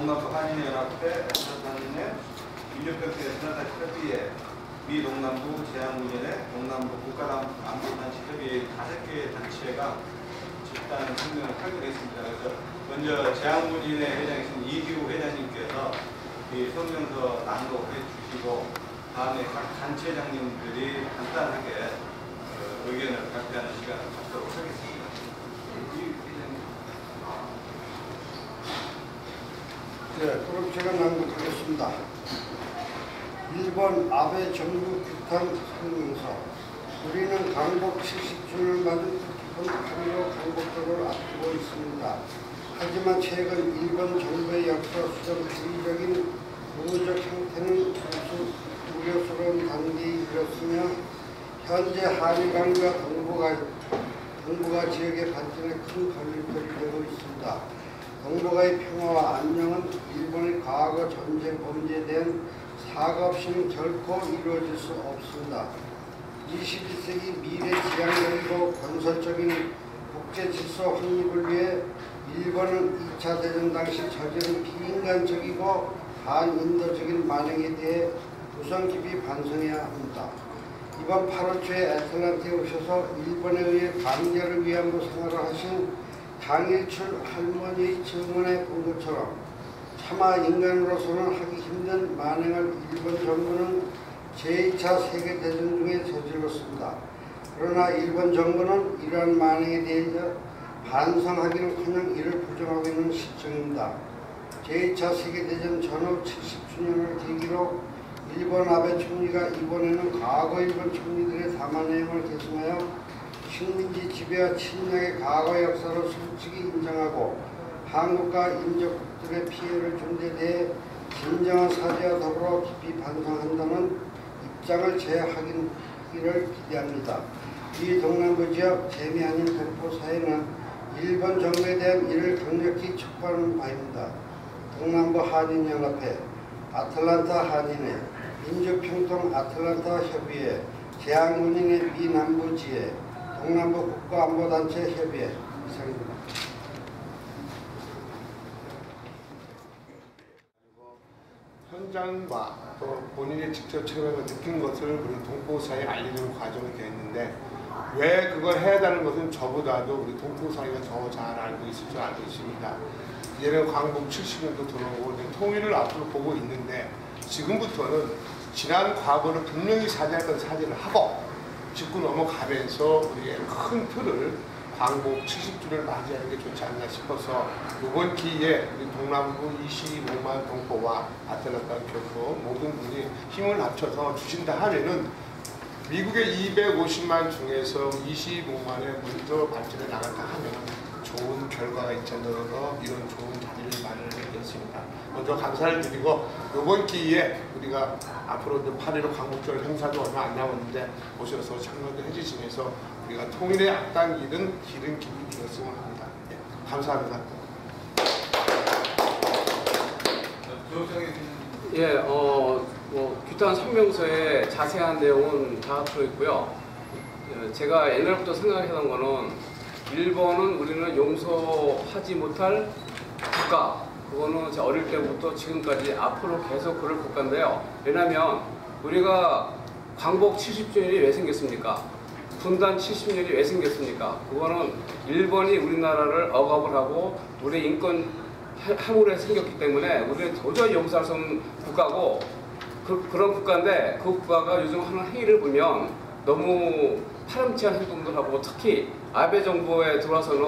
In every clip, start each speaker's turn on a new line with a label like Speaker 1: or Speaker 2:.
Speaker 1: 동남부 한인연합회 한인의 민족협회 연합협의회 미 동남부 제한문연회 동남부 국가안보단체협의회 5개의 단체가 집단 성명을 발표했습니다. 그래서 먼저 제한문연회 회장이신 이규 회장님께서 이 성명서 낭독해 주시고 다음에 각 단체장님들이 간단하게 의견을 발표하는 시간을 갖도록 하겠습니다.
Speaker 2: 네, 그럼 제가 낭독하겠습니다. 일본 아베 정부 규탄 성명서. 우리는 광복 70주년을 맞은 뜻깊은 8.15 광복절을 앞두고 있습니다. 하지만 최근 일본 정부의 역사 수정 주의적인 부분적 형태는 다소 우려스러운 단계에 이르렀으며 현재 한일관과 동북아 지역의 발전에 큰 걸림돌이 되고 있습니다. 동북아의 평화와 안녕은 일본의 과거 전쟁 범죄에 대한 사과 없이는 결코 이루어질 수 없습니다. 21세기 미래 지향적이고 건설적인 국제 질서 확립을 위해 일본은 2차 대전 당시 저지른 비인간적이고 반인도적인 만행에 대해 우선 깊이 반성해야 합니다. 이번 8월 초에 애틀란타에 오셔서 일본에 의해 강제를 위안부 생활을 하신 강일출 할머니의 증언에 본 것처럼 차마 인간으로서는 하기 힘든 만행을 일본 정부는 제2차 세계대전 중에 저질렀습니다. 그러나 일본 정부는 이러한 만행에 대해서 반성하기는커녕 이를 부정하고 있는 실정입니다. 제2차 세계대전 전후 70주년을 계기로 일본 아베 총리가 이번에는 과거 일본 총리들의 담화 내용을 계승하여 식민지 지배와 침략의 과거 역사를 솔직히 인정하고 한국과 인접국들의 피해를 준 데 대해 진정한 사죄와 더불어 깊이 반성한다는 입장을 재확인하기를 기대합니다. 이 동남부 지역 재미아닌 동포 사회는 일본 정부에 대한 이를 강력히 촉구하는 바입니다. 동남부 한인연합회, 아틀란타 한인회, 민족평통 아틀란타 협의회, 제한문연회 미남부지회, 동남부 국가안보단체 협의회 이상입니다.
Speaker 3: 현장과 또 본인이 직접 체험하고 느낀 것을 우리 동포사회에 알리는 과정이 되었는데 왜 그걸 해야 하는 것은 저보다도 우리 동포사회가 더 잘 알고 있을 줄 알고 있습니다. 이제는 광복 70년도 들어오고 통일을 앞으로 보고 있는데 지금부터는 지난 과거를 분명히 사죄했던 사죄를 하고 짚고 넘어가면서 우리의 큰 틀을 광복 70주년을 맞이하는 게 좋지 않나 싶어서 이번 기회에 우리 동남부 25만 동포와 아틀란타 교포 모든 분이 힘을 합쳐서 주신다 하면은 미국의 250만 중에서 25만에 먼저 발전해 나간다 하면 좋은 결과가 있지 않나 이런 좋은 자리를 마련했습니다. 먼저 감사를 드리고 이번 기회에 우리가 앞으로 8.15 광복절 행사도 얼마 안 남았는데 오셔서 참여를 해주시면서 우리가 통일에 앞당기는 기름 깊이 되었으면 합니다. 예, 감사합니다.
Speaker 4: 예, 규탄 성명서에 자세한 내용은 다 들어있고요. 제가 옛날부터 생각했던 거는 일본은 우리는 용서하지 못할 국가, 그거는 제 어릴 때부터 지금까지 앞으로 계속 그럴 국가인데요. 왜냐하면 우리가 광복 70주년이 왜 생겼습니까? 분단 70년이 왜 생겼습니까? 그거는 일본이 우리나라를 억압을 하고 우리 인권 함으로 생겼기 때문에 우리는 도저히 용서할 수 없는 국가고 그런 국가인데 그 국가가 요즘 하는 행위를 보면 너무 파렴치한 행동들 하고 특히 아베 정부에 들어와서는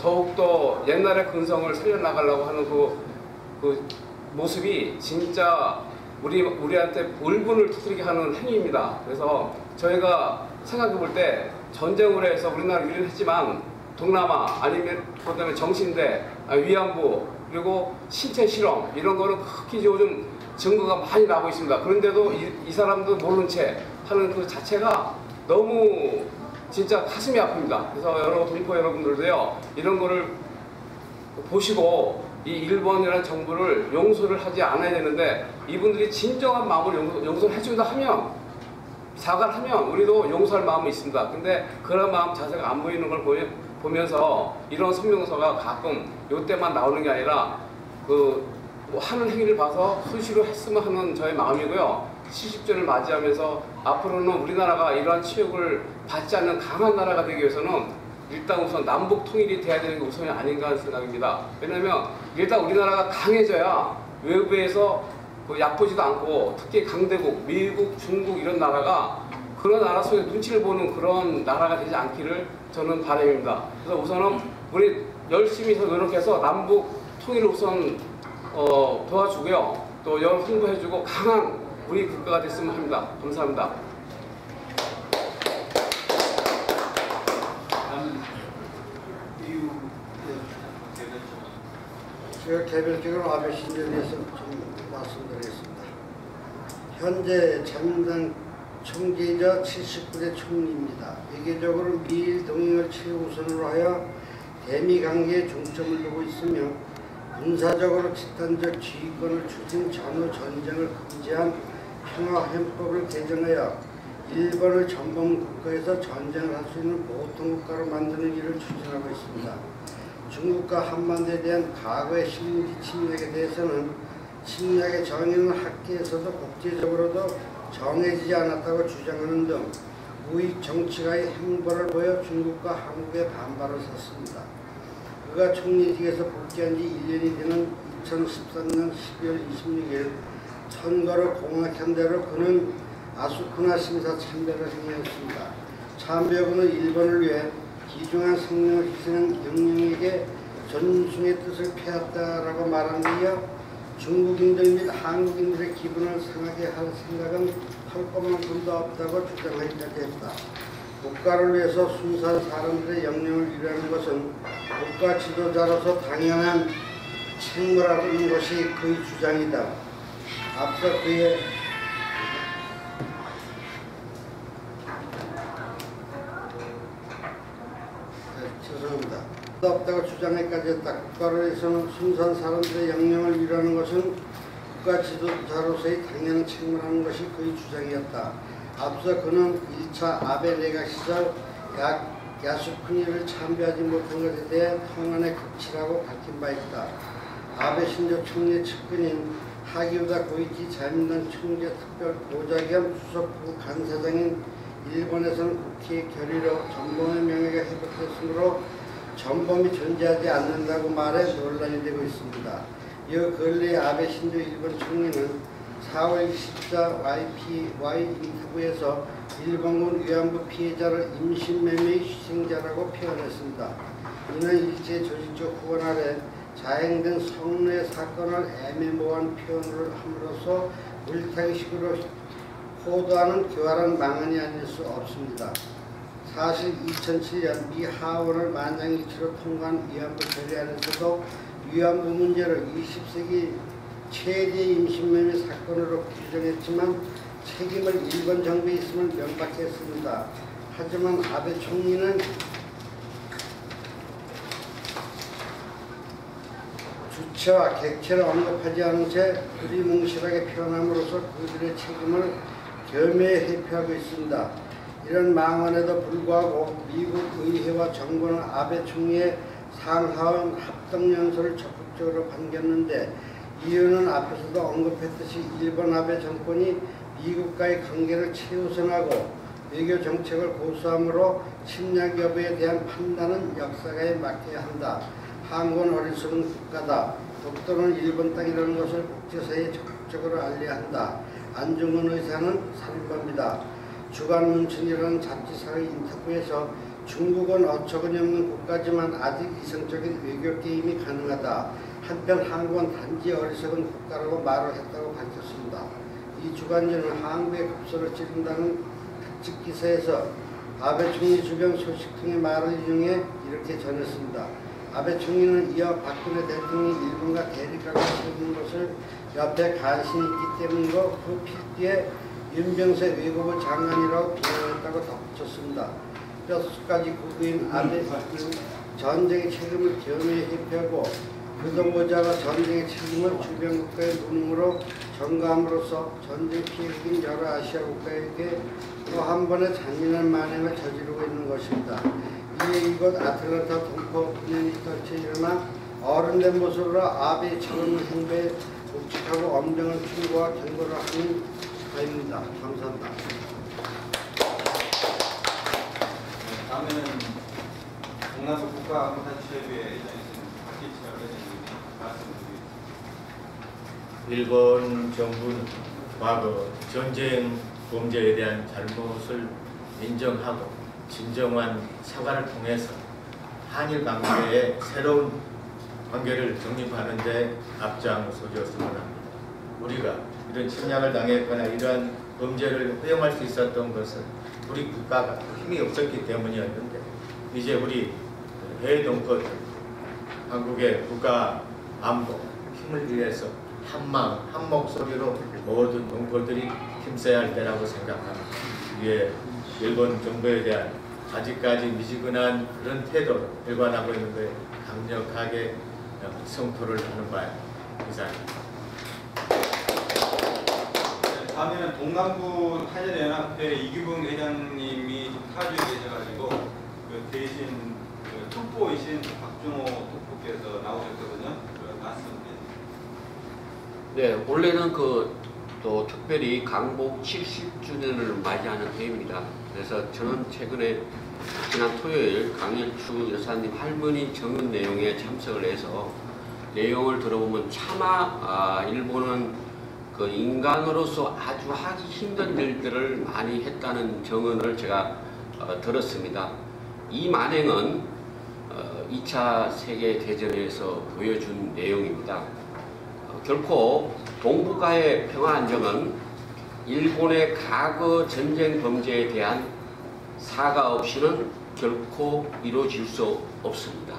Speaker 4: 더욱더 옛날의 근성을 살려나가려고 하는 그 모습이 진짜 우리한테 울분을 터뜨리게 하는 행위입니다. 그래서 저희가 생각해 볼 때 전쟁으로 해서 우리나라 유리를 했지만 동남아 아니면 그다음에 정신대, 위안부 그리고 신체 실험 이런 거는 크게 요즘 증거가 많이 나오고 있습니다. 그런데도 이 사람도 모르는 채 하는 그 자체가 너무 진짜 가슴이 아픕니다. 그래서 여러 동포 여러분들도요 이런 거를 보시고 이 일본이라는 정부를 용서를 하지 않아야 되는데 이분들이 진정한 마음으로 용서를 해준다 하면 사과를 하면 우리도 용서할 마음이 있습니다. 근데 그런 마음 자세가 안 보이는 걸 보면서 이런 성명서가 가끔 이때만 나오는 게 아니라 그 뭐 하는 행위를 봐서 수시로 했으면 하는 저의 마음이고요. 70주년을 맞이하면서 앞으로는 우리나라가 이러한 치욕을 받지 않는 강한 나라가 되기 위해서는 일단 우선 남북 통일이 돼야 되는 게 우선이 아닌가 하는 생각입니다. 왜냐하면 일단 우리나라가 강해져야 외부에서 얕보지도 않고 특히 강대국, 미국, 중국 이런 나라가 그런 나라 속에 눈치를 보는 그런 나라가 되지 않기를 저는 바람입니다. 그래서 우선은 우리 열심히 노력해서 남북 통일을 우선 도와주고요. 또 여러 홍보해주고 강한 우리 국가가 됐으면 합니다. 감사합니다.
Speaker 2: 제가 개별적으로 아베 신조에 대해서 좀 말씀드리겠습니다. 현재 자민당 총재이자 79대 총리입니다. 외교적으로 미일 동행을 최우선으로 하여 대미 관계에 중점을 두고 있으며 군사적으로 집단적 지휘권을 주진 전후 전쟁을 금지한 평화헌법을 개정하여 일본을 전범 국가에서 전쟁을 할 수 있는 보통국가로 만드는 일을 추진하고 있습니다. 중국과 한반도에 대한 과거의 식민지 침략에 대해서는 침략의 정의는 학계에서도 국제적으로도 정해지지 않았다고 주장하는 등 우익 정치가의 행보를 보여 중국과 한국의 반발을 샀습니다. 그가 총리직에서 복귀한 지 1년이 되는 2013년 12월 26일 선거를 공약한 대로 그는 아수쿠나 심사 참배를 행했습니다. 참배군은 일본을 위해 귀중한 생명을 희생한 영령에게 전순의 뜻을 폐했다라고 말한 뒤에 중국인들 및 한국인들의 기분을 상하게 할 생각은 할 것만큼도 없다고 주장하기까지 했다. 국가를 위해서 순수한 사람들의 영령을 위하는 것은 국가 지도자로서 당연한 책무라는 것이 그의 주장이다. 앞서 그의 죄송합니다. 없다고 주장에까지 했다. 국가를 위해서는 순수한 사람들의 영령을 위하는 것은 국가 지도자로서의 당연한 책무라는 것이 그의 주장이었다. 앞서 그는 1차 아베 내각 시절 야스쿠니를 참배하지 못한 것에 대해 평안의 극치라고 밝힌 바 있다. 아베 신조 총리의 측근인 하기우다 고이치 자민당 총재 특별 보좌 겸 수석부 간사장인 일본에서는 국회의 결의로 전범의 명예가 회복됐으므로 전범이 존재하지 않는다고 말해 논란이 되고 있습니다. 이어 근래 아베 신조 일본 총리는 4월 24 YPY 인터뷰에서 일본군 위안부 피해자를 임신매매의 희생자라고 표현했습니다. 이는 일제 조직적 후원 아래 자행된 성노예 사건을 애매모호한 표현을 함으로써 물타기식으로 호도하는 교활한 망언이 아닐 수 없습니다. 사실 2007년 미 하원을 만장일치로 통과한 위안부 결의안에서도 위안부 문제를 20세기 최대 임신매매 사건으로 규정했지만 책임을 일본 정부에 있음을 명백했습니다. 하지만 아베 총리는 주체와 객체를 언급하지 않은 채 두리뭉실하게 표현함으로써 그들의 책임을 겸허히 회피하고 있습니다. 이런 망언에도 불구하고 미국 의회와 정부는 아베 총리의 상하원 합동연설을 적극적으로 반겼는데 이유는 앞에서도 언급했듯이 일본 아베 정권이 미국과의 관계를 최우선하고 외교 정책을 고수함으로 침략 여부에 대한 판단은 역사가에 맡겨야 한다. 한국은 어리석은 국가다. 독도는 일본 땅이라는 것을 국제사회에 적극적으로 알려야 한다. 안중근 의사는 살인범이다. 주간 문춘이라는 잡지사의 인터뷰에서 중국은 어처구니 없는 국가지만 아직 이성적인 외교 게임이 가능하다. 한편 한국은 단지 어리석은 국가라고 말을 했다고 밝혔습니다. 이 주간지는 한국의 급소를 찌른다는 특집 기사에서 아베 총리 주변 소식통의 말을 인용해 이렇게 전했습니다. 아베 총리는 이어 박근혜 대통령이 일본과 대립각을 세우는 것을 옆에 간신히 있기 때문이고 그 필기에 윤병세 외교부 장관이라고 비난했다고 덧붙였습니다. 뼛속까지 구구인 아베 전쟁의 책임을 겸허히 회피하고 그동보자가 전쟁의 책임을 주변 국가의 무능으로 전가함으로써 전쟁 피해국인 여러 아시아 국가에게 또 한 번의 잔인한 만행을 저지르고 있는 것입니다. 이에 이곳 아틀란타 동포 9년이 걸쳐 일어나 어른된 모습으로 아베의 처음 행보에 엄정한 충고와 경고를 하는 바입니다. 감사합니다.
Speaker 1: 다음에는 동남북 국가안보단체협의회 회장이신 박기철 회장님 말씀드리겠습니다.
Speaker 5: 일본 정부는 과거 전쟁 범죄에 대한 잘못을 인정하고 진정한 사과를 통해서 한일 관계의 새로운 관계를 정립하는 데 앞장서줬으면 합니다. 우리가 이런 침략을 당했거나 이러한 범죄를 허용할 수 있었던 것은 우리 국가가 힘이 없었기 때문이었는데, 이제 우리 해동권 한국의 국가 안보 힘을 위해서 한마음 한 목소리로 모든 동포들이 힘써야 할 때라고 생각합니다. 이에 일본 정부에 대한 아직까지 미지근한 그런 태도를 일관하고 있는 것에 강력하게 성토를 하는 바입니다. 이상입니다.
Speaker 1: 다음에는 동남부 한일연합회 이규봉 회장님이 타주에 계셔가지고 그 대신 그 특보이신 박준호 특보께서 나오셨거든요. 그 말씀드립니다.
Speaker 6: 네, 원래는 또 특별히 강복 70주년을 맞이하는 해입니다. 그래서 저는 최근에 지난 토요일 강일추 여사님 할머니 정은 내용에 참석을 해서 내용을 들어보면 차마 일본은 그 인간으로서 아주 하기 힘든 일들을 많이 했다는 정언을 제가 들었습니다. 이 만행은 2차 세계대전에서 보여준 내용입니다. 결코 동북아의 평화 안정은 일본의 과거 전쟁 범죄에 대한 사과 없이는 결코 이루어질 수 없습니다.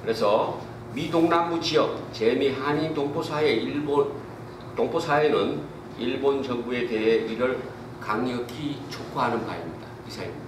Speaker 6: 그래서 미 동남부 지역 재미 한인 동포 사회는 일본 정부에 대해 이를 강력히 촉구하는 바입니다. 이상입니다.